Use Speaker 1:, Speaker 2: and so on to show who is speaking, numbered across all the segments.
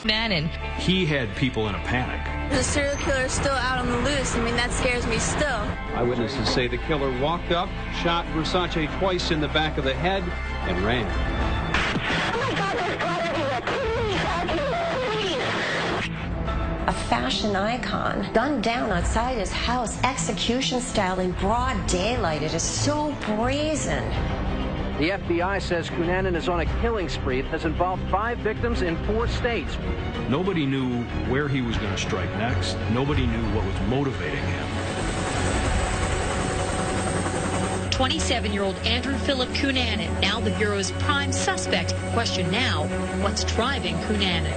Speaker 1: Cunanan.
Speaker 2: He had people in a panic.
Speaker 3: The serial killer is still out on the loose. I mean, that scares me still.
Speaker 4: Eyewitnesses say the killer walked up, shot Versace twice in the back of the head, and ran.
Speaker 5: Oh my God, there's blood everywhere. Please. A fashion icon gunned down outside his house, execution style in broad daylight. It is so brazen.
Speaker 6: The FBI says Cunanan is on a killing spree. It has involved 5 victims in 4 states.
Speaker 2: Nobody knew where he was going to strike next. Nobody knew what was motivating him.
Speaker 1: 27-year-old Andrew Philip Cunanan, now the Bureau's prime suspect. Question now, what's driving Cunanan?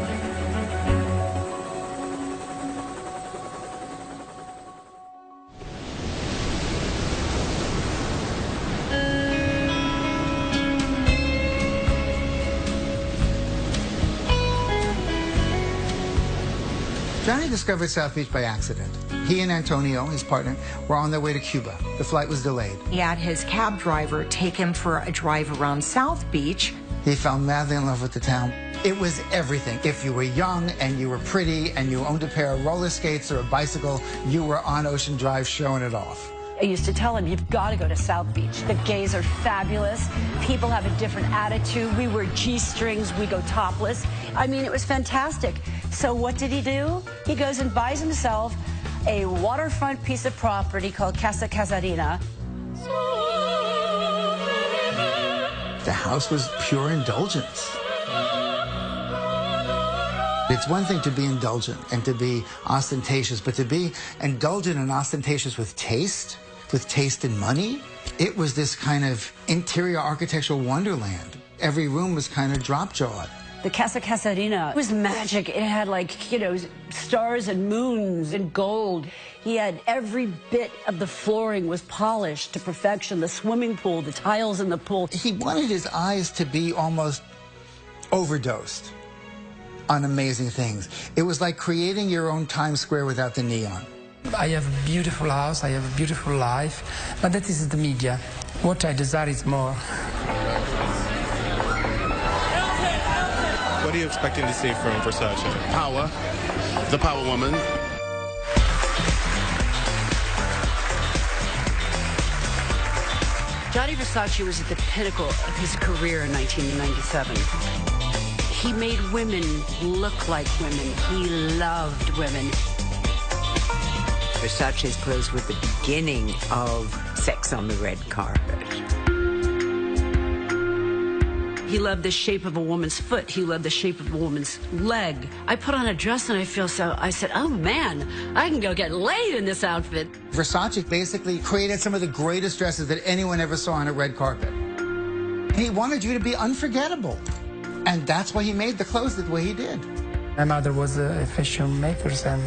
Speaker 7: Johnny discovered South Beach by accident. He and Antonio, his partner, were on their way to Cuba. The flight was delayed.
Speaker 8: He had his cab driver take him for a drive around South Beach.
Speaker 7: He fell madly in love with the town. It was everything. If you were young and you were pretty and you owned a pair of roller skates or a bicycle, you were on Ocean Drive showing it off.
Speaker 9: I used to tell him, you've got to go to South Beach. The gays are fabulous. People have a different attitude. We wear G-strings. We go topless. I mean, it was fantastic. So what did he do? He goes and buys himself a waterfront piece of property called Casa Casadina.
Speaker 7: The house was pure indulgence. It's one thing to be indulgent and to be ostentatious, but to be indulgent and ostentatious with taste and money, it was this kind of interior architectural wonderland. Every room was kind of drop-jawed.
Speaker 9: The Casa Casadina was magic. It had, like, you know, stars and moons and gold. He had every bit of the flooring was polished to perfection. The swimming pool, the tiles in the pool.
Speaker 7: He wanted his eyes to be almost overdosed on amazing things. It was like creating your own Times Square without the neon.
Speaker 10: I have a beautiful house, I have a beautiful life, but that is the media. What I desire is more.
Speaker 11: What are you expecting to see from Versace?
Speaker 12: Power. The power woman.
Speaker 9: Gianni Versace was at the pinnacle of his career in 1997. He made women look like women. He loved women.
Speaker 13: Versace's clothes were the beginning of sex on the red carpet.
Speaker 9: He loved the shape of a woman's foot. He loved the shape of a woman's leg. I put on a dress and I said, oh man, I can go get laid in this outfit.
Speaker 7: Versace basically created some of the greatest dresses that anyone ever saw on a red carpet. He wanted you to be unforgettable. And that's why he made the clothes the way he did.
Speaker 10: My mother was a fashion maker, and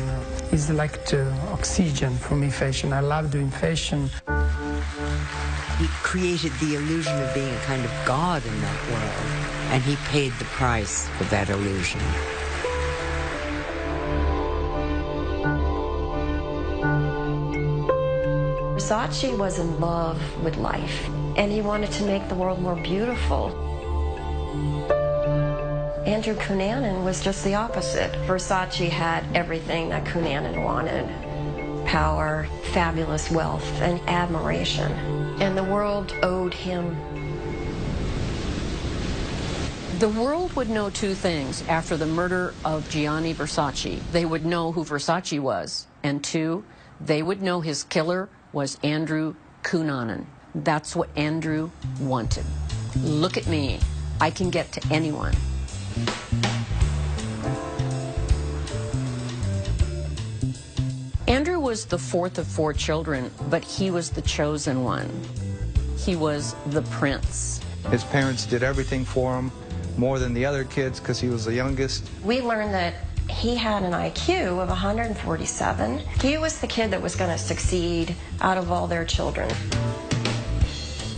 Speaker 10: it's like the oxygen for me, fashion. I love doing fashion.
Speaker 13: He created the illusion of being a kind of god in that world, and he paid the price for that illusion.
Speaker 5: Versace was in love with life, and he wanted to make the world more beautiful. Andrew Cunanan was just the opposite. Versace had everything that Cunanan wanted: power, fabulous wealth, and admiration. And the world owed him.
Speaker 14: The world would know two things after the murder of Gianni Versace. They would know who Versace was, and two, they would know his killer was Andrew Cunanan. That's what Andrew wanted. Look at me. I can get to anyone. Andrew was the fourth of 4 children, but he was the chosen one. He was the prince.
Speaker 15: His parents did everything for him, more than the other kids, because he was the youngest.
Speaker 5: We learned that he had an IQ of 147. He was the kid that was going to succeed out of all their children.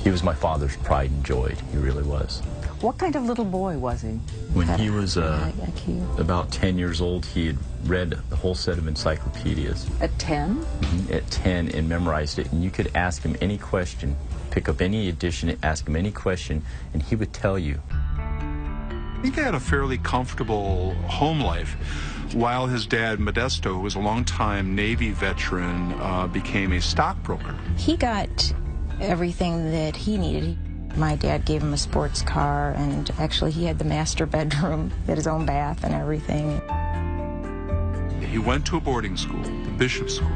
Speaker 16: He was my father's pride and joy. He really was.
Speaker 17: What kind of little boy was he?
Speaker 16: When he was about 10 years old, he had read the whole set of encyclopedias.
Speaker 17: At 10?
Speaker 16: Mm-hmm. At 10, and memorized it. And you could ask him any question, pick up any edition, ask him any question, and he would tell you.
Speaker 18: I think they had a fairly comfortable home life, while his dad, Modesto, who was a longtime Navy veteran, became a stockbroker.
Speaker 19: He got everything that he needed. My dad gave him a sports car, and actually he had the master bedroom, had his own bath and everything.
Speaker 18: He went to a boarding school, the Bishop School.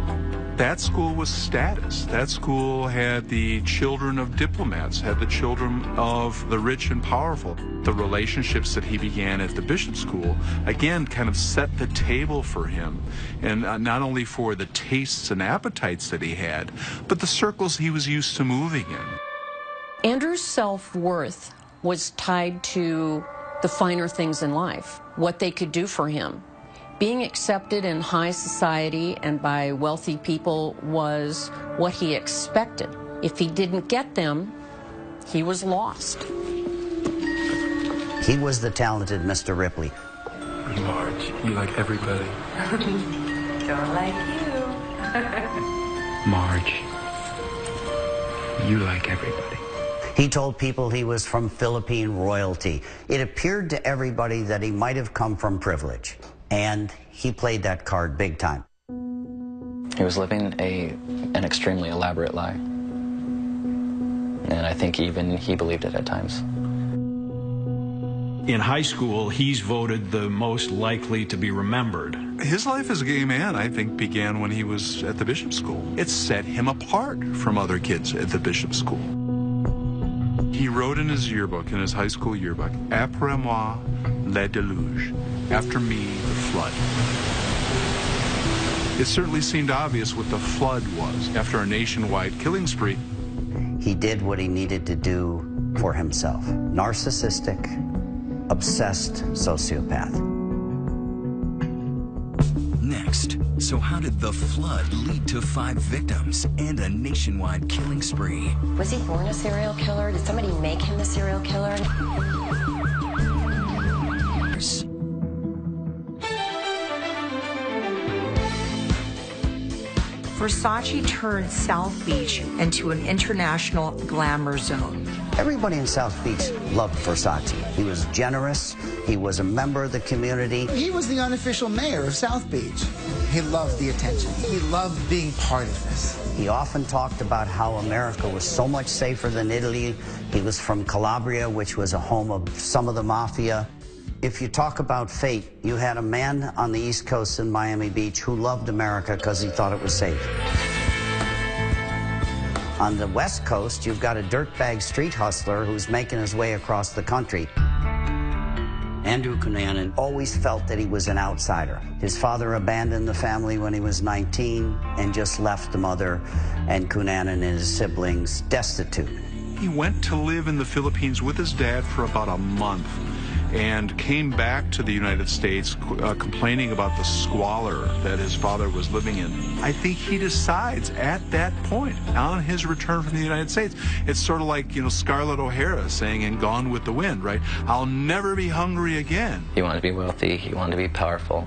Speaker 18: That school was status. That school had the children of diplomats, had the children of the rich and powerful. The relationships that he began at the Bishop School, again, kind of set the table for him. And not only for the tastes and appetites that he had, but the circles he was used to moving in.
Speaker 14: Andrew's self-worth was tied to the finer things in life, what they could do for him. Being accepted in high society and by wealthy people was what he expected. If he didn't get them, he was lost.
Speaker 20: He was the talented Mr. Ripley.
Speaker 21: Marge, you like everybody.
Speaker 8: Don't like you.
Speaker 21: Marge, you like everybody.
Speaker 20: He told people he was from Philippine royalty. It appeared to everybody that he might have come from privilege. And he played that card big time.
Speaker 22: He was living an extremely elaborate lie. And I think even he believed it at times.
Speaker 2: In high school, he's voted the most likely to be remembered.
Speaker 18: His life as a gay man, I think, began when he was at the Bishop School. It set him apart from other kids at the Bishop School. He wrote in his yearbook, in his high school yearbook, "Après moi, le déluge." After me, the flood. It certainly seemed obvious what the flood was. After a nationwide killing spree,
Speaker 20: he did what he needed to do for himself. Narcissistic, obsessed sociopath.
Speaker 23: Next, so how did the flood lead to 5 victims and a nationwide killing spree?
Speaker 5: Was he born a serial killer? Did somebody make him a serial killer?
Speaker 8: Versace turned South Beach into an international glamour zone.
Speaker 20: Everybody in South Beach loved Versace. He was generous. He was a member of the community.
Speaker 7: He was the unofficial mayor of South Beach. He loved the attention. He loved being part of this.
Speaker 20: He often talked about how America was so much safer than Italy. He was from Calabria, which was a home of some of the mafia. If you talk about fate, you had a man on the East Coast in Miami Beach who loved America because he thought it was safe. On the West Coast, you've got a dirtbag street hustler who's making his way across the country. Andrew Cunanan always felt that he was an outsider. His father abandoned the family when he was 19 and just left the mother and Cunanan and his siblings destitute.
Speaker 18: he went to live in the Philippines with his dad for about a month and came back to the United States complaining about the squalor that his father was living in. I think he decides at that point, on his return from the United States, it's sort of like, you know, Scarlett O'Hara saying in Gone with the Wind, right? I'll never be hungry again.
Speaker 22: He wanted to be wealthy, he wanted to be powerful,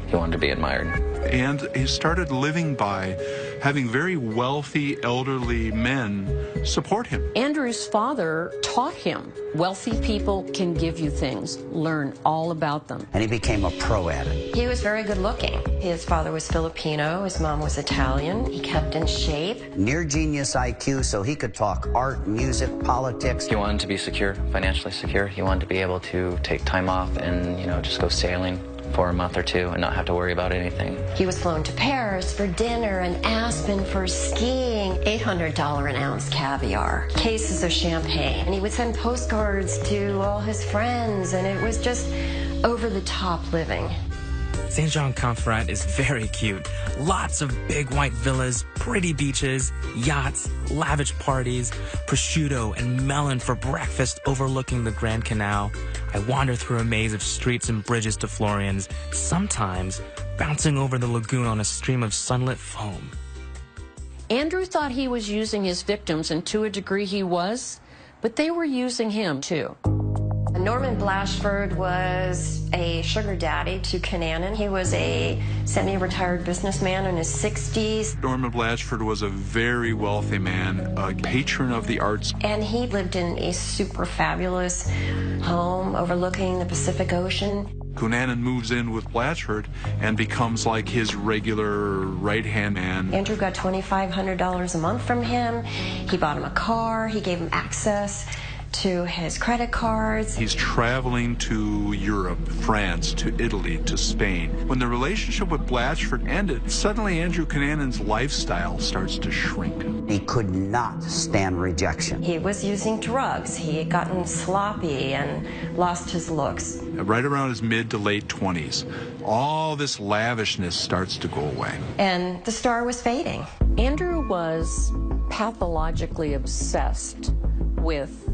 Speaker 22: he wanted to be admired.
Speaker 18: And he started living by having very wealthy, elderly men support him.
Speaker 14: Andrew's father taught him, wealthy people can give you things. Learn all about them.
Speaker 20: And he became a pro at it.
Speaker 5: He was very good looking. His father was Filipino, his mom was Italian. He kept in shape.
Speaker 20: Near genius IQ, so he could talk art, music, politics.
Speaker 22: He wanted to be secure, financially secure. He wanted to be able to take time off and, you know, just go sailing for a month or two and not have to worry about anything.
Speaker 5: He was flown to Paris for dinner and Aspen for skiing. $800 an ounce caviar, cases of champagne. And he would send postcards to all his friends, and it was just over-the-top living.
Speaker 24: St. John Confrat is very cute. Lots of big white villas, pretty beaches, yachts, lavish parties, prosciutto and melon for breakfast overlooking the Grand Canal. I wander through a maze of streets and bridges to Florian's, sometimes bouncing over the lagoon on a stream of sunlit foam.
Speaker 14: Andrew thought he was using his victims, and to a degree he was, but they were using him too.
Speaker 5: Norman Blatchford was a sugar daddy to Cunanan. He was a semi-retired businessman in his 60s.
Speaker 18: Norman Blatchford was a very wealthy man, a patron of the arts.
Speaker 5: And he lived in a super fabulous home overlooking the Pacific Ocean.
Speaker 18: Cunanan moves in with Blatchford and becomes like his regular right-hand man.
Speaker 5: Andrew got $2,500 a month from him. He bought him a car. He gave him access to his credit cards.
Speaker 18: He's traveling to Europe, France, to Italy, to Spain. When the relationship with Blatchford ended, suddenly Andrew Cunanan's lifestyle starts to shrink.
Speaker 20: He could not stand rejection.
Speaker 5: He was using drugs. He had gotten sloppy and lost his looks.
Speaker 18: Right around his mid to late 20s, all this lavishness starts to go away.
Speaker 5: And the star was fading.
Speaker 14: Andrew was pathologically obsessed with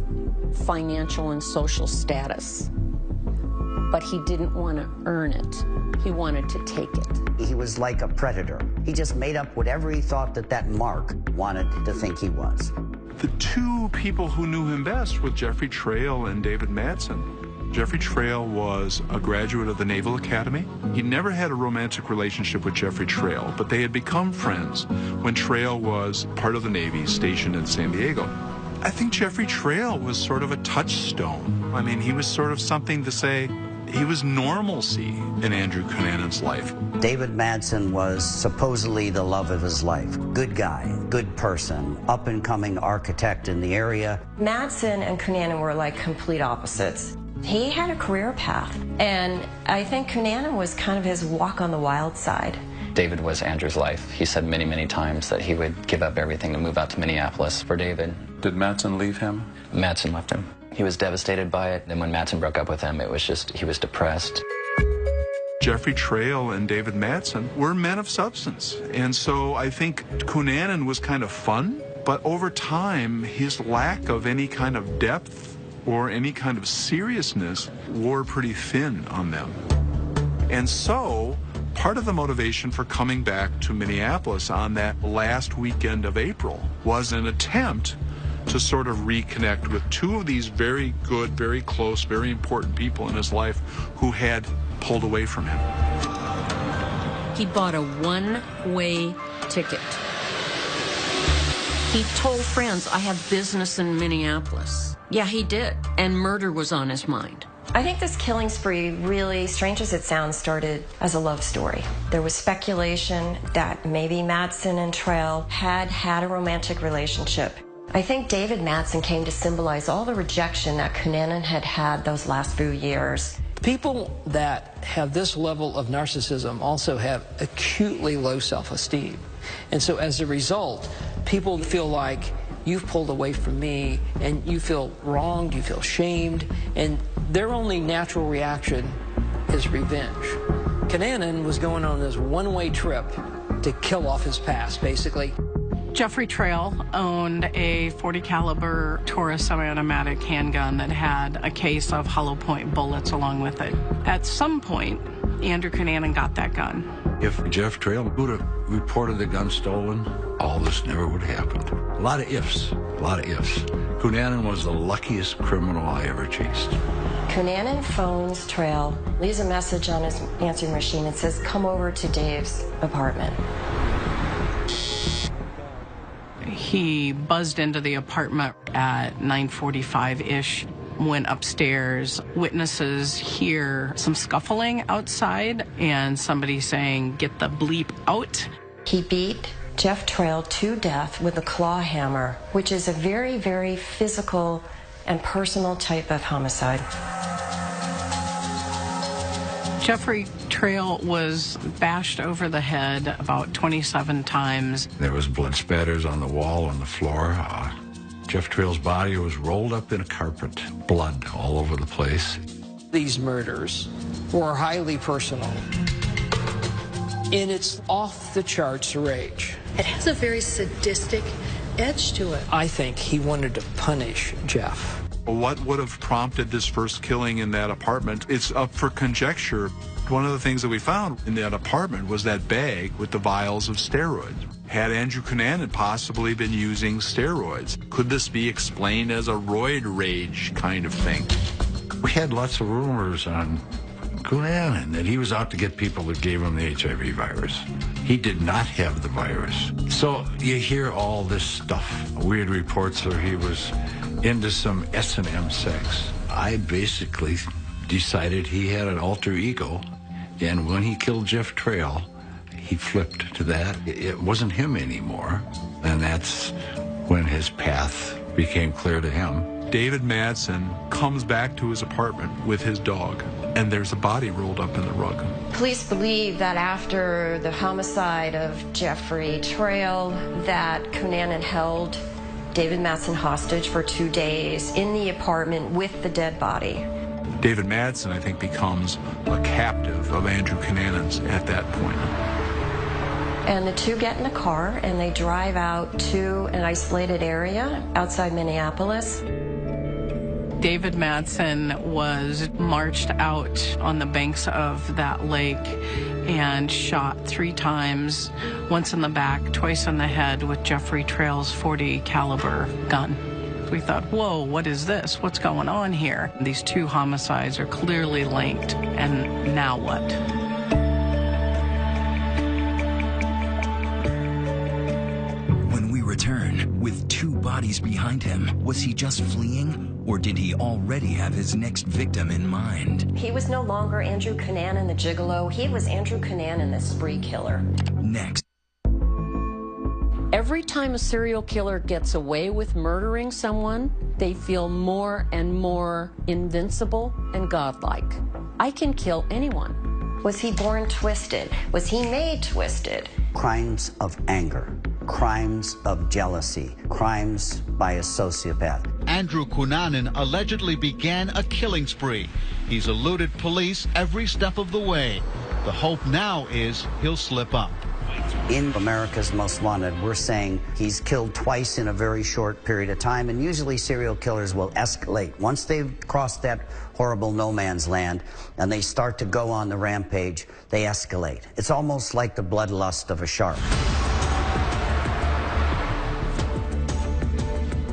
Speaker 14: financial and social status, but he didn't want to earn it. He wanted to take it.
Speaker 20: He was like a predator. He just made up whatever he thought that Mark wanted to think he was.
Speaker 18: The two people who knew him best were Jeffrey Trail and David Madsen. Jeffrey Trail was a graduate of the Naval Academy. He never had a romantic relationship with Jeffrey Trail, but they had become friends when Trail was part of the Navy stationed in San Diego. I think Jeffrey Trail was sort of a touchstone. I mean, he was sort of something to say, he was normalcy in Andrew Cunanan's life.
Speaker 20: David Madsen was supposedly the love of his life. Good guy, good person, up-and-coming architect in the area.
Speaker 5: Madsen and Cunanan were like complete opposites. He had a career path, and I think Cunanan was kind of his walk on the wild side.
Speaker 22: David was Andrew's life. He said many, many times that he would give up everything to move out to Minneapolis for David.
Speaker 1: Did Madsen leave him?
Speaker 22: Madsen left him. He was devastated by it. And when Madsen broke up with him, it was just, he was depressed.
Speaker 18: Jeffrey Trail and David Madsen were men of substance. And so I think Cunanan was kind of fun, but over time, his lack of any kind of depth or any kind of seriousness wore pretty thin on them. And so part of the motivation for coming back to Minneapolis on that last weekend of April was an attempt to sort of reconnect with two of these very good, very close, very important people in his life who had pulled away from him.
Speaker 14: He bought a one-way ticket. He told friends, I have business in Minneapolis. Yeah, he did. And murder was on his mind.
Speaker 5: I think this killing spree, really, strange as it sounds, started as a love story. There was speculation that maybe Madsen and Trail had a romantic relationship. I think David Madsen came to symbolize all the rejection that Cunanan had had those last few years.
Speaker 3: People that have this level of narcissism also have acutely low self-esteem. And so as a result, people feel like you've pulled away from me and you feel wronged, you feel shamed, and their only natural reaction is revenge. Cunanan was going on this one-way trip to kill off his past, basically.
Speaker 4: Jeffrey Trail owned a .40 caliber Taurus semi-automatic handgun that had a case of hollow point bullets along with it. At some point, Andrew Cunanan got that gun.
Speaker 1: If Jeff Trail would have reported the gun stolen, all this never would have happened. A lot of ifs, a lot of ifs. Cunanan was the luckiest criminal I ever chased.
Speaker 5: Cunanan phones Trail, leaves a message on his answering machine and says, come over to Dave's apartment.
Speaker 4: He buzzed into the apartment at 9:45-ish, went upstairs. Witnesses hear some scuffling outside and somebody saying, get the bleep out.
Speaker 5: He beat Jeff Trail to death with a claw hammer, which is a very, very physical and personal type of homicide.
Speaker 4: Jeffrey Trail was bashed over the head about 27 times.
Speaker 1: There was blood spatters on the wall, on the floor. Jeff Trail's body was rolled up in a carpet, blood all over the place.
Speaker 3: These murders were highly personal. In its off-the-charts rage.
Speaker 6: It has a very sadistic edge to it.
Speaker 3: I think he wanted to punish Jeff.
Speaker 18: What would have prompted this first killing in that apartment? It's up for conjecture. One of the things that we found in that apartment was that bag with the vials of steroids. Had Andrew Cunanan possibly been using steroids? Could this be explained as a roid rage kind of thing?
Speaker 1: We had lots of rumors on Cunanan that he was out to get people that gave him the HIV virus. He did not have the virus. So you hear all this stuff. Weird reports where he was into some S&M sex. I basically decided he had an alter ego, and when he killed Jeff Trail, he flipped to that. It wasn't him anymore, and that's when his path became clear to him.
Speaker 18: David Madsen comes back to his apartment with his dog, and there's a body rolled up in the rug.
Speaker 5: Police believe that after the homicide of Jeffrey Trail, that Cunanan held David Madsen hostage for 2 days in the apartment with the dead body.
Speaker 18: David Madsen, I think, becomes a captive of Andrew Cunanan's at that point.
Speaker 5: And the two get in a car and they drive out to an isolated area outside Minneapolis.
Speaker 4: David Madsen was marched out on the banks of that lake and shot 3 times, once in the back, twice in the head with Jeffrey Trail's .40 caliber gun. We thought, whoa, what is this? What's going on here? These 2 homicides are clearly linked, and now what?
Speaker 23: When we return, with 2 bodies behind him, was he just fleeing? Or did he already have his next victim in mind?
Speaker 5: He was no longer Andrew Cunanan, the gigolo. He was Andrew Cunanan, the spree killer.
Speaker 23: Next.
Speaker 14: Every time a serial killer gets away with murdering someone, they feel more and more invincible and godlike. I can kill anyone.
Speaker 5: Was he born twisted? Was he made twisted?
Speaker 20: Crimes of anger, crimes of jealousy, crimes by a sociopath.
Speaker 9: Andrew Cunanan allegedly began a killing spree. He's eluded police every step of the way. The hope now is he'll slip up.
Speaker 20: In America's Most Wanted, we're saying he's killed twice in a very short period of time, and usually serial killers will escalate. Once they've crossed that horrible no man's land and they start to go on the rampage, they escalate. It's almost like the bloodlust of a shark.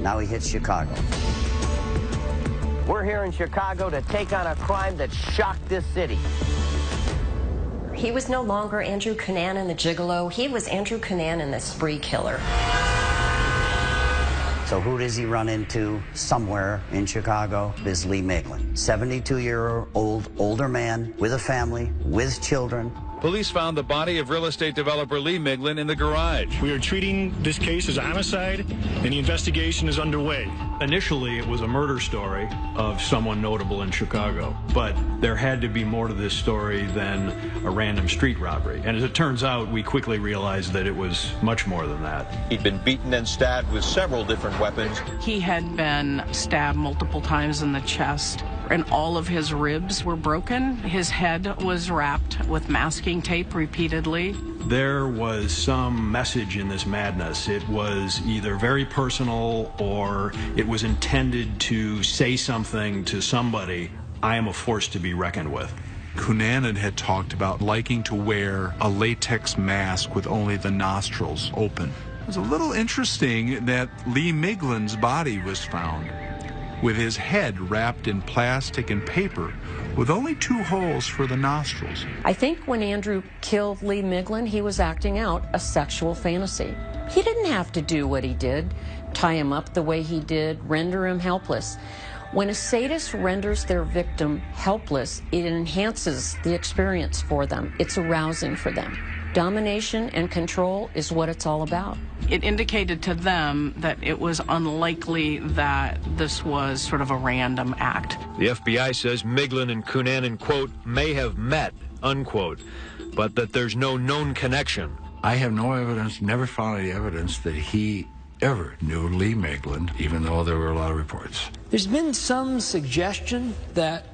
Speaker 20: Now he hits Chicago.
Speaker 10: We're here in Chicago to take on a crime that shocked this city.
Speaker 5: He was no longer Andrew Cunanan, the gigolo. He was Andrew Cunanan, the spree killer.
Speaker 20: So who does he run into somewhere in Chicago? Is Lee Miglin. 72-year-old older man with a family, with children.
Speaker 11: Police found the body of real estate developer Lee Miglin in the garage.
Speaker 12: We are treating this case as a homicide, and the investigation is underway.
Speaker 2: Initially, it was a murder story of someone notable in Chicago, but there had to be more to this story than a random street robbery. And as it turns out, we quickly realized that it was much more than that.
Speaker 11: He'd been beaten and stabbed with several different weapons.
Speaker 4: He had been stabbed multiple times in the chest, and all of his ribs were broken. His head was wrapped with masking tape repeatedly.
Speaker 2: There was some message in this madness. It was either very personal or it was intended to say something to somebody. I am a force to be reckoned with.
Speaker 18: Cunanan had talked about liking to wear a latex mask with only the nostrils open. It was a little interesting that Lee Miglin's body was found with his head wrapped in plastic and paper with only 2 holes for the nostrils.
Speaker 14: I think when Andrew killed Lee Miglin, he was acting out a sexual fantasy. He didn't have to do what he did, tie him up the way he did, render him helpless. When a sadist renders their victim helpless, it enhances the experience for them. It's arousing for them. Domination and control is what it's all about.
Speaker 4: It indicated to them that it was unlikely that this was sort of a random act.
Speaker 11: The FBI says Miglin and Cunanan, quote, may have met, unquote, but that there's no known connection.
Speaker 1: I have no evidence, never found any evidence that he ever knew Lee Miglin, even though there were a lot of reports.
Speaker 3: There's been some suggestion that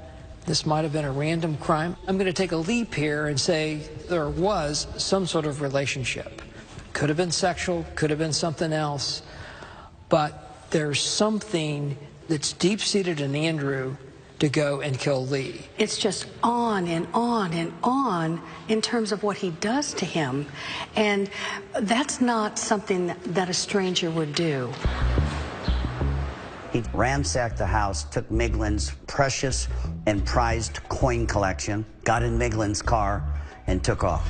Speaker 3: this might have been a random crime. I'm going to take a leap here and say there was some sort of relationship. Could have been sexual, could have been something else, but there's something that's deep-seated in Andrew to go and kill Lee.
Speaker 6: It's just on and on and on in terms of what he does to him, and that's not something that a stranger would do.
Speaker 20: He ransacked the house, took Miglin's precious and prized coin collection, got in Miglin's car, and took off.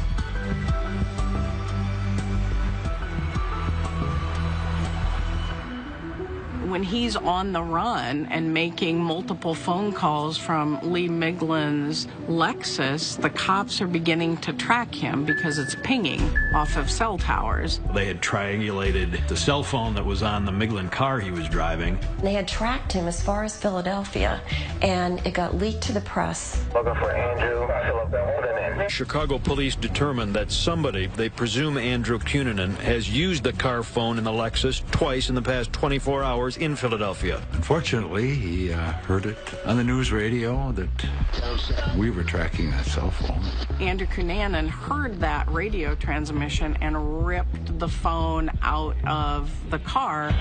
Speaker 4: When he's on the run and making multiple phone calls from Lee Miglin's Lexus, the cops are beginning to track him because it's pinging off of cell towers.
Speaker 2: They had triangulated the cell phone that was on the Miglin car he was driving.
Speaker 5: They had tracked him as far as Philadelphia, and it got leaked to the press.
Speaker 10: Looking for Andrew.
Speaker 11: Chicago police determined that somebody, they presume Andrew Cunanan, has used the car phone in the Lexus twice in the past 24 hours in Philadelphia.
Speaker 1: Unfortunately, he heard it on the news radio that we were tracking that cell phone.
Speaker 4: Andrew Cunanan heard that radio transmission and ripped the phone out of the car,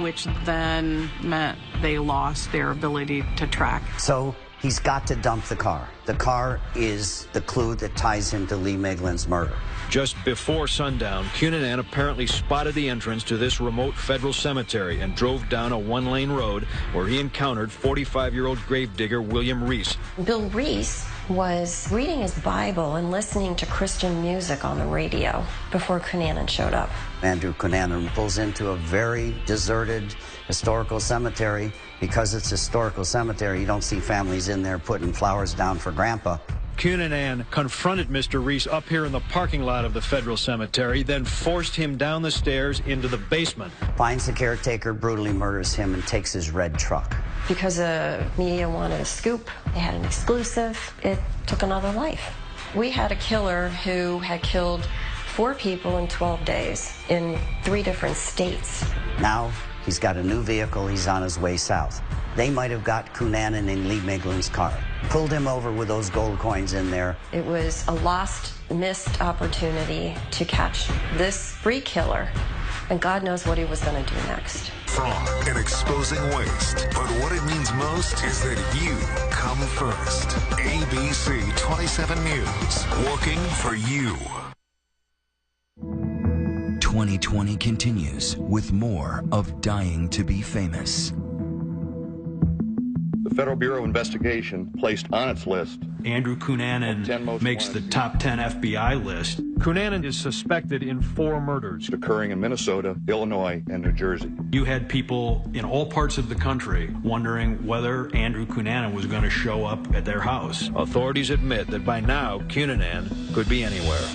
Speaker 4: which then meant they lost their ability to track.
Speaker 20: So he's got to dump the car. The car is the clue that ties him to Lee Miglin's murder.
Speaker 11: Just before sundown, Cunanan apparently spotted the entrance to this remote federal cemetery and drove down a one-lane road where he encountered 45-year-old gravedigger William Reese.
Speaker 5: Bill Reese was reading his Bible and listening to Christian music on the radio before Cunanan showed up.
Speaker 20: Andrew Cunanan pulls into a very deserted historical cemetery. Because it's a historical cemetery, you don't see families in there putting flowers down for Grandpa.
Speaker 11: Cunanan confronted Mr. Reese up here in the parking lot of the federal cemetery, then forced him down the stairs into the basement.
Speaker 20: Finds the caretaker, brutally murders him, and takes his red truck.
Speaker 5: Because the media wanted a scoop, they had an exclusive, it took another life. We had a killer who had killed 4 people in 12 days in 3 different states.
Speaker 20: Now he's got a new vehicle, he's on his way south. They might have got Cunanan in Lee Miglin's car. Pulled him over with those gold coins in there.
Speaker 5: It was a lost, missed opportunity to catch this spree killer, and God knows what he was going to do next.
Speaker 13: Fraud and exposing waste. But what it means most is that you come first. ABC 27 News, working for you.
Speaker 23: 2020 continues with more of Dying to be Famous.
Speaker 15: The Federal Bureau of Investigation placed on its list
Speaker 2: Andrew Cunanan makes the top 10 FBI list.
Speaker 11: Cunanan is suspected in 4 murders
Speaker 15: occurring in Minnesota, Illinois, and New Jersey.
Speaker 2: You had people in all parts of the country wondering whether Andrew Cunanan was going to show up at their house.
Speaker 11: Authorities admit that by now, Cunanan could be anywhere.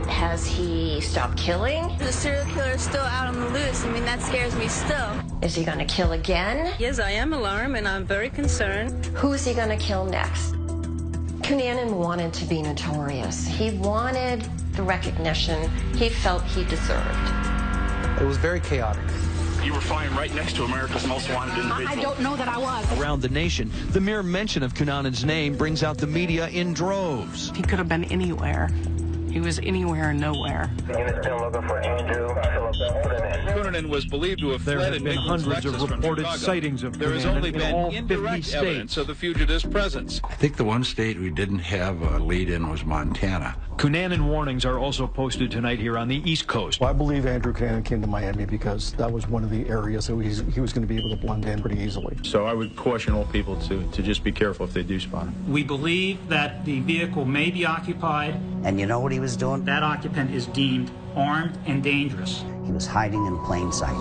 Speaker 5: Has he stopped killing?
Speaker 16: The serial killer is still out on the loose. I mean, that scares me still.
Speaker 5: Is he going to kill again?
Speaker 16: Yes, I am alarmed, and I'm very concerned.
Speaker 5: Who is he going to kill next? Cunanan wanted to be notorious. He wanted the recognition he felt he deserved.
Speaker 17: It was very chaotic.
Speaker 12: You were flying right next to America's Most Wanted individual.
Speaker 16: I don't know that I was.
Speaker 25: Around the nation, the mere mention of Cunanan's name brings out the media in droves.
Speaker 4: He could have been anywhere. He was anywhere and nowhere.
Speaker 10: The unit's still looking for Andrew.
Speaker 11: Cunanan was believed to have fled in
Speaker 2: been hundreds of reported sightings of
Speaker 11: There has
Speaker 2: Cunanan
Speaker 11: only
Speaker 2: in
Speaker 11: been
Speaker 2: all
Speaker 11: indirect
Speaker 2: 50
Speaker 11: evidence
Speaker 2: states.
Speaker 11: of the fugitive's presence.
Speaker 1: I think the one state we didn't have a lead in was Montana.
Speaker 2: Cunanan warnings are also posted tonight here on the East Coast.
Speaker 26: Well, I believe Andrew Cunanan came to Miami because that was one of the areas that he was going to be able to blend in pretty easily.
Speaker 12: So I would caution all people to just be careful if they do spot him.
Speaker 27: We believe that the vehicle may be occupied.
Speaker 20: And you know what he was doing?
Speaker 27: That occupant is deemed armed and dangerous.
Speaker 20: He was hiding in plain sight.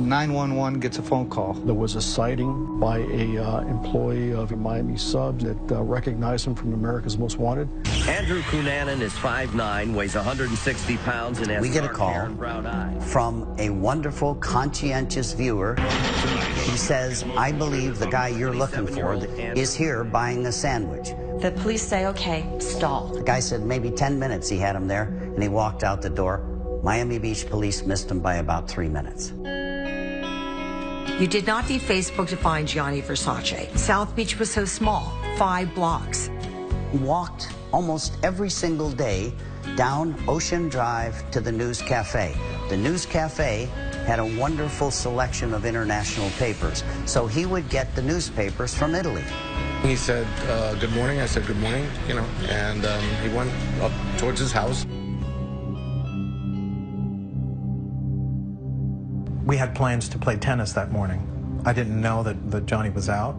Speaker 26: 911 gets a phone call. There was a sighting by a employee of a Miami sub that recognized him from America's Most Wanted.
Speaker 10: Andrew Cunanan is 5'9", weighs 160 pounds, and has
Speaker 20: we get a
Speaker 10: dark
Speaker 20: call
Speaker 10: hair and brown eyes.
Speaker 20: From a wonderful, conscientious viewer. He says, I believe the guy you're looking for is here buying a sandwich.
Speaker 5: The police say, okay, stall.
Speaker 20: The guy said maybe 10 minutes he had him there, and he walked out the door. Miami Beach police missed him by about 3 minutes.
Speaker 8: You did not need Facebook to find Gianni Versace. South Beach was so small, 5 blocks.
Speaker 20: He walked almost every single day down Ocean Drive to the News Cafe. The News Cafe had a wonderful selection of international papers, so he would get the newspapers from Italy.
Speaker 28: He said, good morning. I said, good morning, and he went up towards his house.
Speaker 7: We had plans to play tennis that morning. I didn't know that Johnny was out.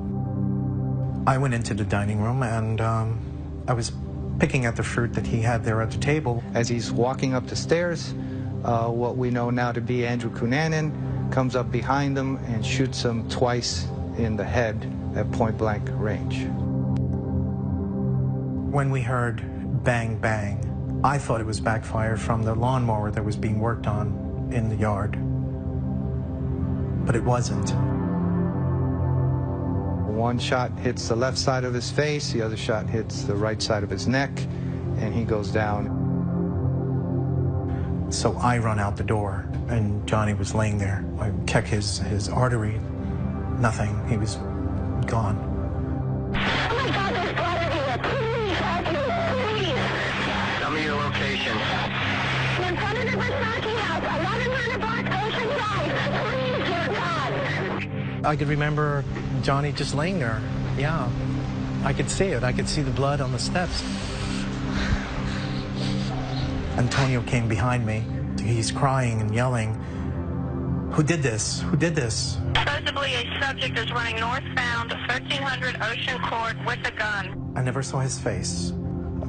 Speaker 7: I went into the dining room and I was picking at the fruit that he had there at the table.
Speaker 17: As he's walking up the stairs, what we know now to be Andrew Cunanan comes up behind him and shoots him twice in the head at point-blank range.
Speaker 7: When we heard bang, bang, I thought it was backfire from the lawnmower that was being worked on in the yard. But it wasn't.
Speaker 17: One shot hits the left side of his face, the other shot hits the right side of his neck, and he goes down.
Speaker 7: So I run out the door, and Johnny was laying there. I check his artery, nothing, he was gone.
Speaker 10: Oh my God, there's blood everywhere. Please, please. Tell me your location. In front of the Versace house, 1100 block Ocean Drive. Please, dear God.
Speaker 7: I could remember Johnny just laying there. Yeah, I could see it. I could see the blood on the steps. Antonio came behind me. He's crying and yelling, "Who did this? Who did this?"
Speaker 9: Supposedly a subject is running northbound 1300 Ocean Court with a gun.
Speaker 7: I never saw his face.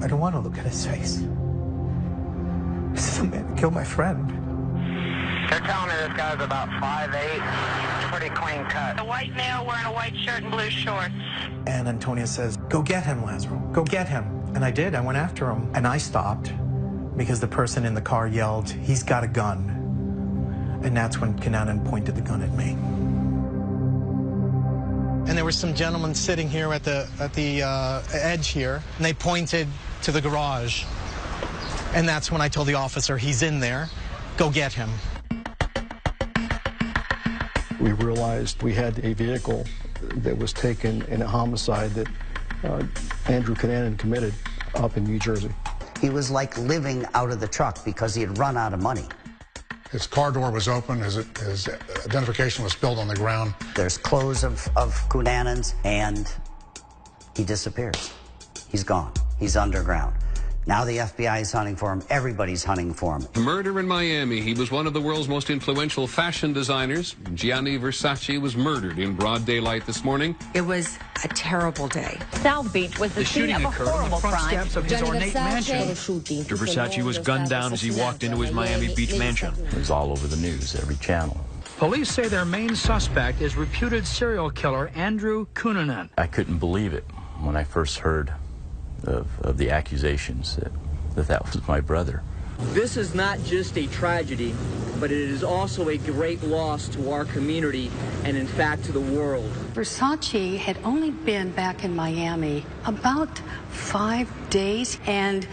Speaker 7: I don't want to look at his face. This is the man who killed my friend.
Speaker 10: They're telling me this guy's about 5'8", pretty clean cut.
Speaker 9: A white male wearing a white shirt and blue shorts.
Speaker 7: And Antonio says, "Go get him, Lazaro. Go get him." And I did. I went after him. And I stopped because the person in the car yelled, "He's got a gun." And that's when Cunanan pointed the gun at me. And there were some gentlemen sitting here at the edge here, and they pointed to the garage. And that's when I told the officer, "He's in there. Go get him."
Speaker 26: We realized we had a vehicle that was taken in a homicide that Andrew Cunanan committed up in New Jersey.
Speaker 20: He was like living out of the truck because he had run out of money.
Speaker 14: His car door was open, his identification was spilled on the ground.
Speaker 20: There's clothes of Cunanan's, and he disappears. He's gone. He's underground. Now the FBI is hunting for him. Everybody's hunting for him.
Speaker 18: Murder in Miami. He was one of the world's most influential fashion designers. Gianni Versace was murdered in broad daylight this morning.
Speaker 8: It was a terrible day.
Speaker 19: South Beach was the scene of a horrible crime.
Speaker 11: Steps of his ornate mansion. Mr. Versace was gunned down as he walked into his Miami Beach mansion.
Speaker 21: It was all over the news, every channel.
Speaker 22: Police say their main suspect is reputed serial killer Andrew Cunanan.
Speaker 21: I couldn't believe it when I first heard of the accusations that was my brother.
Speaker 24: This is not just a tragedy, but it is also a great loss to our community and, in fact, to the world.
Speaker 6: Versace had only been back in Miami about 5 days, and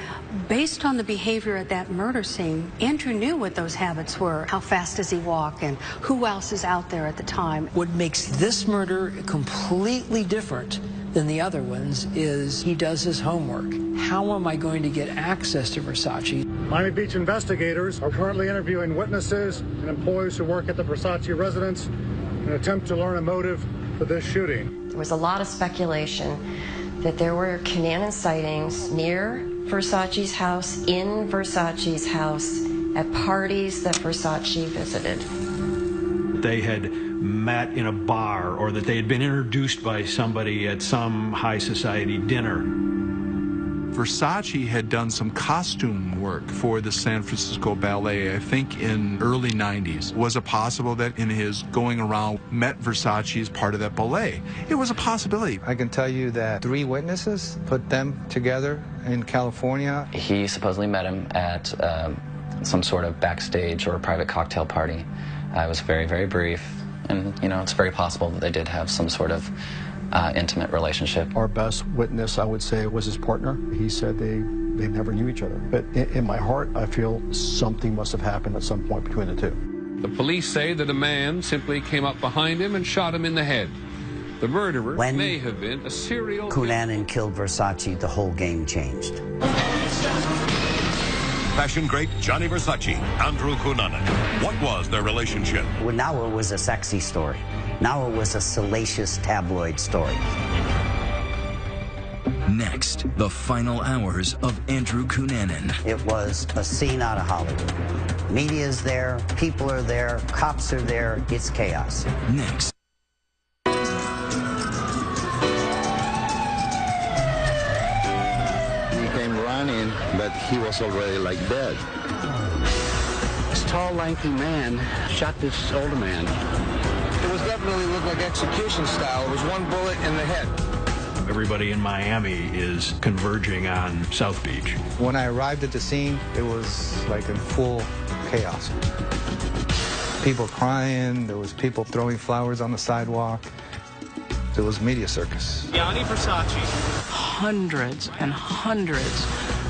Speaker 6: based on the behavior at that murder scene, Andrew knew what those habits were. How fast does he walk, and who else is out there at the time?
Speaker 3: What makes this murder completely different than the other ones is he does his homework. How am I going to get access to Versace?
Speaker 12: Miami Beach investigators are currently interviewing witnesses and employees who work at the Versace residence in an attempt to learn a motive for this shooting.
Speaker 5: There was a lot of speculation that there were Cunanan sightings near Versace's house, in Versace's house, at parties that Versace visited.
Speaker 2: They had met in a bar, or that they had been introduced by somebody at some high society dinner.
Speaker 29: Versace had done some costume work for the San Francisco Ballet, I think in early 90s. Was it possible that in his going around met Versace as part of that ballet? It was a possibility.
Speaker 17: I can tell you that 3 witnesses put them together in California.
Speaker 30: He supposedly met him at some sort of backstage or a private cocktail party. It was very, very brief. And, you know, it's very possible that they did have some sort of intimate relationship.
Speaker 26: Our best witness, I would say, was his partner. He said they never knew each other. But in my heart, I feel something must have happened at some point between the two.
Speaker 18: The police say that a man simply came up behind him and shot him in the head. The murderer may have been a serial...
Speaker 20: Cunanan killed Versace, the whole game changed.
Speaker 31: Fashion great Gianni Versace, Andrew Cunanan. What was their relationship?
Speaker 20: Well, now it was a sexy story. Now it was a salacious tabloid story.
Speaker 1: Next, the final hours of Andrew Cunanan.
Speaker 20: It was a scene out of Hollywood. Media's there, people are there, cops are there, it's chaos.
Speaker 1: Next.
Speaker 4: He came running, but he was already like dead.
Speaker 9: This tall, lanky man shot this older man.
Speaker 10: It was definitely looked like execution style. It was one bullet in the head.
Speaker 2: Everybody in Miami is converging on South Beach.
Speaker 17: When I arrived at the scene, it was like in full chaos. People crying, there was people throwing flowers on the sidewalk. There was media circus.
Speaker 13: Gianni Versace.
Speaker 15: Hundreds and hundreds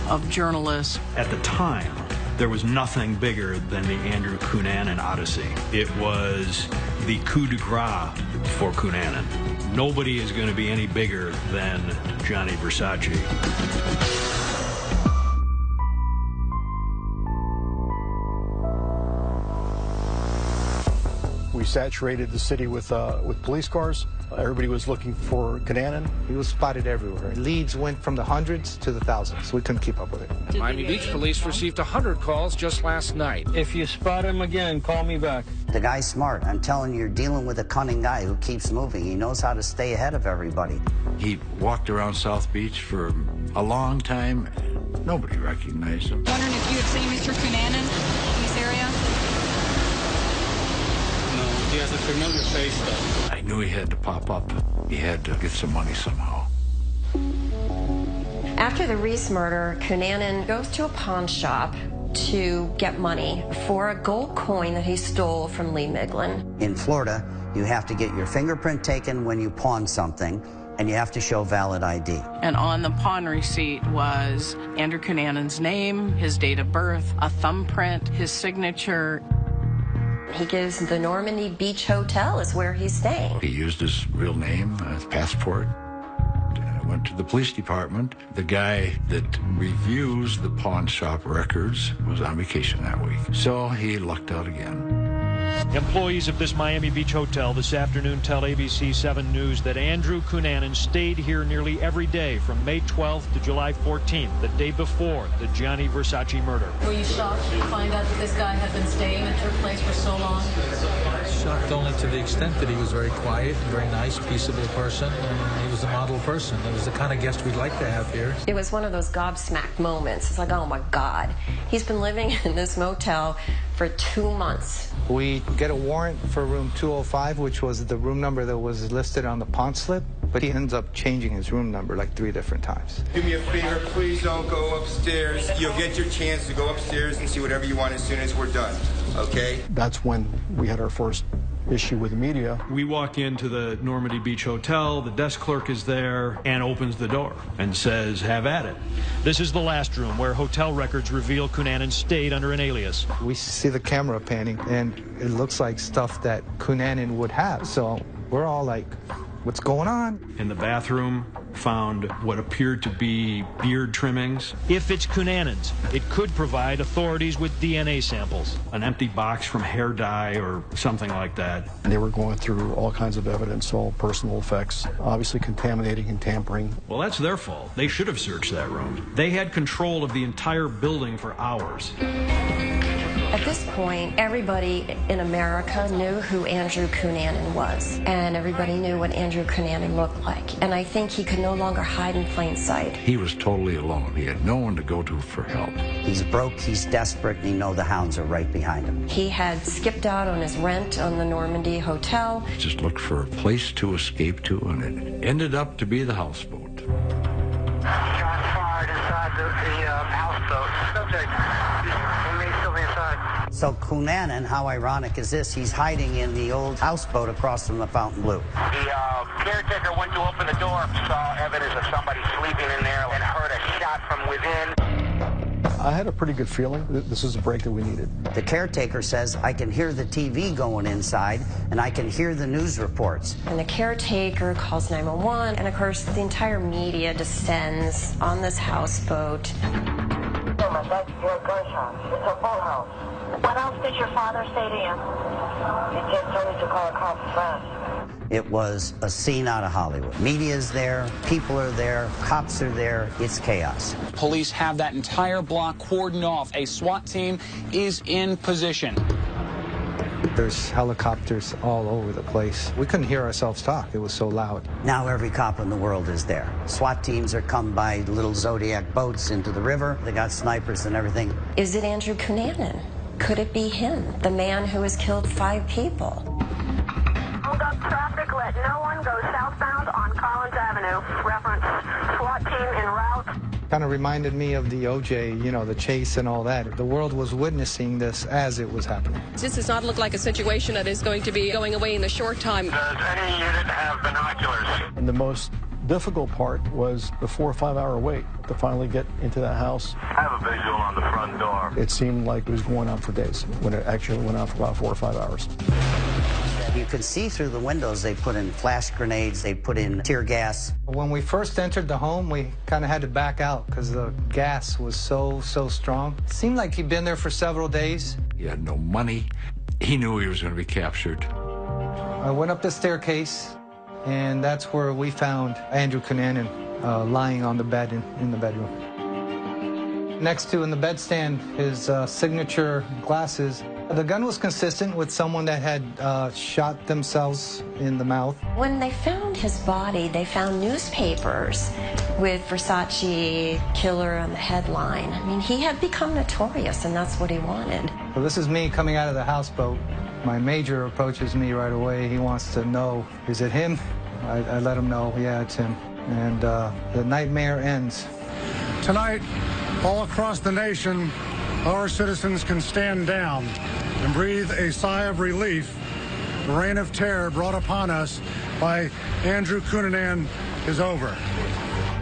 Speaker 15: of journalists.
Speaker 2: At the time, there was nothing bigger than the Andrew Cunanan Odyssey. It was the coup de grace for Cunanan. Nobody is going to be any bigger than Johnny Versace.
Speaker 26: We saturated the city with police cars. Everybody was looking for Cunanan.
Speaker 17: He was spotted everywhere. Leads went from the hundreds to the thousands. We couldn't keep up with it.
Speaker 18: Miami Beach police received 100 calls just last night.
Speaker 15: If you spot him again, call me back.
Speaker 20: The guy's smart. I'm telling you, you're dealing with a cunning guy who keeps moving. He knows how to stay ahead of everybody.
Speaker 4: He walked around South Beach for a long time. Nobody recognized him.
Speaker 19: Wondering if you had seen Mr. Cunanan in this area?
Speaker 10: No, he has a familiar face, though.
Speaker 4: I knew he had to pop up. He had to get some money somehow.
Speaker 5: After the Reese murder, Cunanan goes to a pawn shop to get money for a gold coin that he stole from Lee Miglin.
Speaker 20: In Florida, you have to get your fingerprint taken when you pawn something, and you have to show valid ID.
Speaker 15: And on the pawn receipt was Andrew Cunanan's name, his date of birth, a thumbprint, his signature.
Speaker 5: He gives the Normandy Beach Hotel is where he's staying.
Speaker 4: He used his real name, his passport. I went to the police department. The guy that reviews the pawn shop records was on vacation that week. So he lucked out again.
Speaker 11: Employees of this Miami Beach hotel this afternoon tell ABC 7 News that Andrew Cunanan stayed here nearly every day from May 12th to July 14th, the day before the Gianni Versace murder.
Speaker 19: Were you shocked to find out that this guy had been staying at your place for so long?
Speaker 16: Shocked only to the extent that he was very quiet, very nice, peaceable person, and he was a model person. It was the kind of guest we'd like to have here.
Speaker 5: It was one of those gobsmacked moments. It's like, oh my God, he's been living in this motel for 2 months.
Speaker 17: We get a warrant for room 205, which was the room number that was listed on the pawn slip, but he ends up changing his room number like 3 different times.
Speaker 10: Do me a favor, please don't go upstairs. You'll get your chance to go upstairs and see whatever you want as soon as we're done, okay?
Speaker 26: That's when we had our first issue with the media.
Speaker 2: We walk into the Normandy Beach Hotel, the desk clerk is there and opens the door and says, have at it.
Speaker 11: This is the last room where hotel records reveal Cunanan stayed under an alias.
Speaker 17: We see the camera panning, and it looks like stuff that Cunanan would have. So we're all like, what's going on?
Speaker 2: In the bathroom, found what appeared to be beard trimmings.
Speaker 11: If it's Cunanan's, it could provide authorities with DNA samples.
Speaker 2: An empty box from hair dye or something like that.
Speaker 26: And they were going through all kinds of evidence, all personal effects, obviously contaminating and tampering.
Speaker 2: Well, that's their fault. They should have searched that room. They had control of the entire building for hours.
Speaker 5: At this point, everybody in America knew who Andrew Cunanan was, and everybody knew what Andrew Cunanan looked like. And I think he could no longer hide in plain sight.
Speaker 4: He was totally alone. He had no one to go to for help.
Speaker 20: He's broke, he's desperate, and you know the hounds are right behind him.
Speaker 5: He had skipped out on his rent on the Normandy Hotel.
Speaker 4: Just looked for a place to escape to, and it ended up to be the houseboat.
Speaker 10: Shots fired inside the houseboat. Subject, inmate still inside.
Speaker 20: So Cunanan, how ironic is this? He's hiding in the old houseboat across from the Fontainebleau.
Speaker 10: The caretaker went to open the door, saw evidence of somebody sleeping in there, and heard a shot from within.
Speaker 26: I had a pretty good feeling that this is a break that we needed.
Speaker 20: The caretaker says, I can hear the TV going inside, and I can hear the news reports.
Speaker 5: And the caretaker calls 911, and of course the entire media descends on this houseboat.
Speaker 10: That's your gunshot. It's a full house.
Speaker 5: What else did your father say to you?
Speaker 10: He just told me to call a cop fast.
Speaker 20: It was a scene out of Hollywood. Media's there, people are there, cops are there. It's chaos.
Speaker 7: Police have that entire block cordoned off. A SWAT team is in position.
Speaker 17: There's helicopters all over the place. We couldn't hear ourselves talk. It was so loud.
Speaker 20: Now every cop in the world is there. SWAT teams are come by little Zodiac boats into the river. They got snipers and everything.
Speaker 5: Is it Andrew Cunanan? Could it be him, the man who has killed 5 people?
Speaker 8: Hold up traffic, let no one go southbound on Collins Avenue. Reference, SWAT team en route.
Speaker 17: Kind of reminded me of the OJ, you know, the chase and all that. The world was witnessing this as it was happening.
Speaker 13: This does not look like a situation that is going to be going away in a short time.
Speaker 8: Does any unit have binoculars?
Speaker 26: And the most difficult part was the 4 or 5 hour wait to finally get into that house.
Speaker 8: I have a visual on the front door.
Speaker 26: It seemed like it was going on for days, when it actually went on for about 4 or 5 hours.
Speaker 20: You could see through the windows. They put in flash grenades, they put in tear gas.
Speaker 17: When we first entered the home, we kind of had to back out because the gas was so strong. It seemed like he'd been there for several days.
Speaker 4: He had no money. He knew he was going to be captured.
Speaker 17: I went up the staircase, and that's where we found Andrew Cunanan lying on the bed in the bedroom. Next to in the bedstand, his signature glasses. The gun was consistent with someone that had shot themselves in the mouth.
Speaker 5: When they found his body, they found newspapers with Versace killer on the headline. I mean, he had become notorious, and that's what he wanted.
Speaker 17: So this is me coming out of the houseboat. My major approaches me right away. He wants to know, is it him? I let him know, yeah, it's him. And the nightmare ends.
Speaker 12: Tonight, all across the nation, our citizens can stand down and breathe a sigh of relief. The reign of terror brought upon us by Andrew Cunanan is over.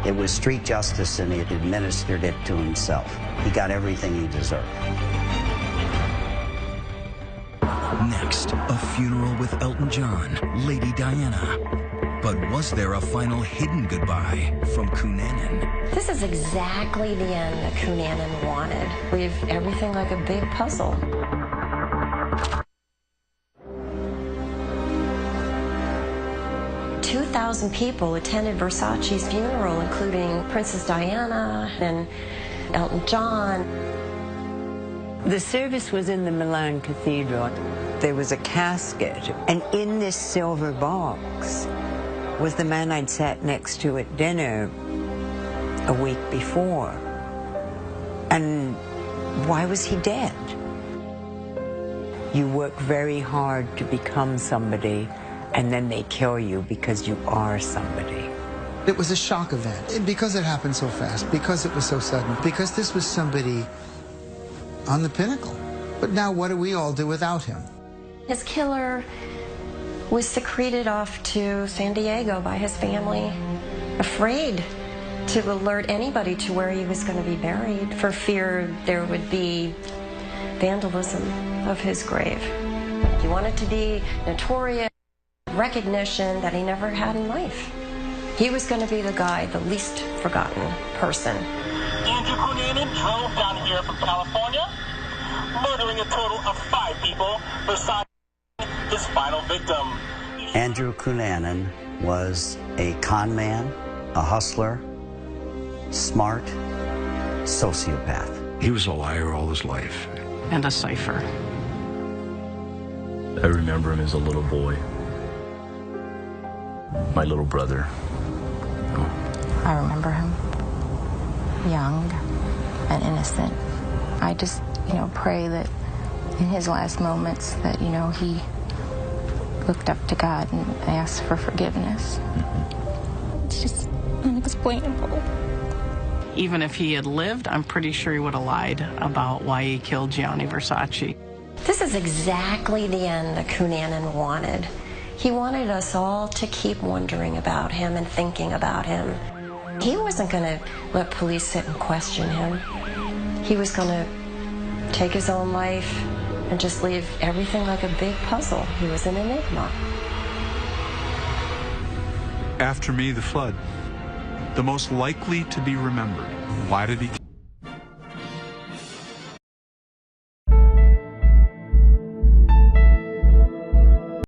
Speaker 20: It was street justice, and he administered it to himself. He got everything he deserved.
Speaker 1: Next, a funeral with Elton John, Lady Diana. But was there a final hidden goodbye from Cunanan?
Speaker 5: This is exactly the end that Cunanan wanted. Leave everything like a big puzzle. "2,000 people attended Versace's funeral, including Princess Diana and Elton John.
Speaker 14: The service was in the Milan Cathedral. There was a casket, and in this silver box was the man I'd sat next to at dinner a week before. And why was he dead? You work very hard to become somebody, and then they kill you because you are somebody.
Speaker 21: It was a shock event, because it happened so fast, because it was so sudden, because this was somebody on the pinnacle. But now what do we all do without him?
Speaker 5: His killer was secreted off to San Diego by his family, afraid to alert anybody to where he was going to be buried for fear there would be vandalism of his grave. He wanted to be notorious, recognition that he never had in life. He was going to be the guy, the least forgotten person.
Speaker 8: Andrew Cunanan drove down here from California, murdering a total of 5 people, Versace, his final victim.
Speaker 20: Andrew Cunanan was a con man, a hustler, smart, sociopath.
Speaker 4: He was a liar all his life.
Speaker 15: And a cipher.
Speaker 22: I remember him as a little boy. My little brother.
Speaker 23: I remember him young and innocent. I just, pray that in his last moments that, he looked up to God and asked for forgiveness. It's just unexplainable.
Speaker 15: Even if he had lived, I'm pretty sure he would have lied about why he killed Gianni Versace.
Speaker 5: This is exactly the end that Cunanan wanted. He wanted us all to keep wondering about him and thinking about him. He wasn't going to let police sit and question him. He was going to take his own life and just leave everything like a big puzzle. He was an enigma.
Speaker 29: After me, the flood. The most likely to be remembered. Why did he